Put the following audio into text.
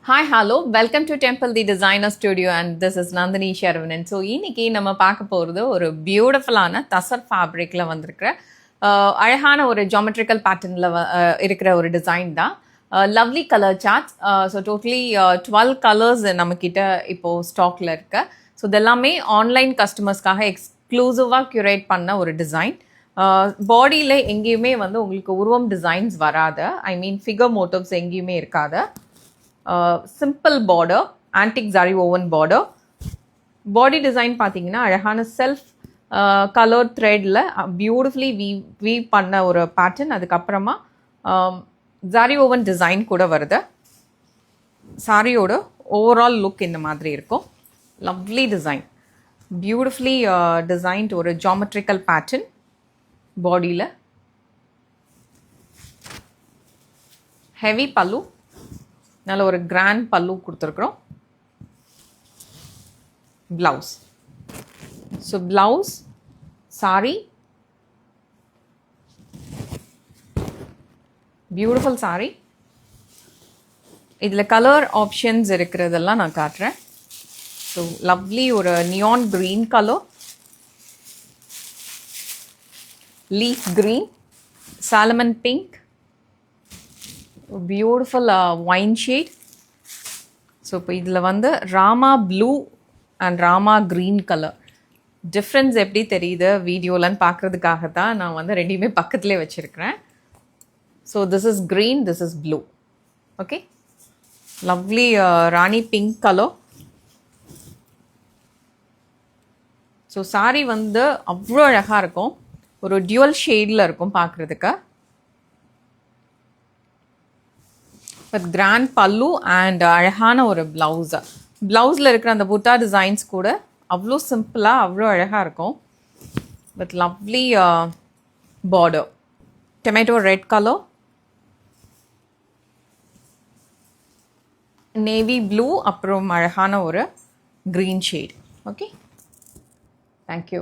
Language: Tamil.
Hi, hello. Welcome to Temple the Designer Studio and this is Nandini Sharavanan. So, இன்னைக்கு நம்ம பார்க்க போகிறது ஒரு பியூட்டிஃபுல்லான தசர் ஃபேப்ரிக்கில் வந்திருக்கிற அழகான ஒரு ஜாமெட்ரிக்கல் பேட்டர்னில் இருக்கிற ஒரு டிசைன் தான். Lovely colour charts. So totally 12 colours நம்மக்கிட்ட இப்போது ஸ்டாக்கில் இருக்கு. ஸோ இதெல்லாமே ஆன்லைன் கஸ்டமர்ஸ்க்காக எக்ஸ்க்ளூசிவாக க்யூரேட் பண்ண ஒரு டிசைன். பாடியில் எங்கேயுமே வந்து உங்களுக்கு உருவம் டிசைன்ஸ் வராது. ஐ மீன் ஃபிகர் மோட்டிவ்ஸ் எங்கேயுமே இருக்காது. Simple border, antique zari woven border. Body design பார்த்தீங்கன்னா அழகான செல்ஃப் கலர் த்ரெட்டில் பியூட்டிஃபுல்லி வீவ் பண்ண ஒரு பேட்டர்ன். அதுக்கப்புறமா ஜரி ஓவன் டிசைன் கூட வருது. சாரியோட ஓவரால் லுக் இந்த மாதிரி இருக்கும். லவ்லி டிசைன், பியூட்டிஃபுல்லி டிசைன்ட் ஒரு ஜாமெட்ரிக்கல் பேட்டர்ன் பாடியில். ஹெவி பல்லு, நல்ல ஒரு கிராண்ட் பல்லு கொடுத்துருக்குறோம். Blouse. So blouse, sorry, beautiful sorry. இதில் கலர் ஆப்ஷன்ஸ் இருக்கிறதெல்லாம் நான் காட்டுறேன். ஸோ லவ்லி ஒரு neon green colour, leaf green, Solomon pink, beautiful wine shade. So இப்போ இதில் வந்து Rama blue and Rama green colour difference எப்படி தெரியுது வீடியோலன்னு பார்க்குறதுக்காக தான் நான் வந்து ரெண்டுமே பக்கத்துலேயே வச்சுருக்கிறேன். So this is green, this is blue. Okay, lovely Rani pink colour. So sorry வந்து அவ்வளோ அழகாக இருக்கும். ஒரு டியூவல் ஷேடில் இருக்கும் பார்க்குறதுக்கு. வித் கிராண்ட் பல்லு அண்ட் அழகான ஒரு ப்ளவுஸு. ப்ளவுஸில் இருக்கிற அந்த புட்டா டிசைன்ஸ் கூட அவ்வளோ சிம்பிளாக அவ்வளோ அழகாக இருக்கும். With lovely border, tomato red colour, navy blue, அப்புறம் அழகான ஒரு க்ரீன் ஷேட். Okay, thank you.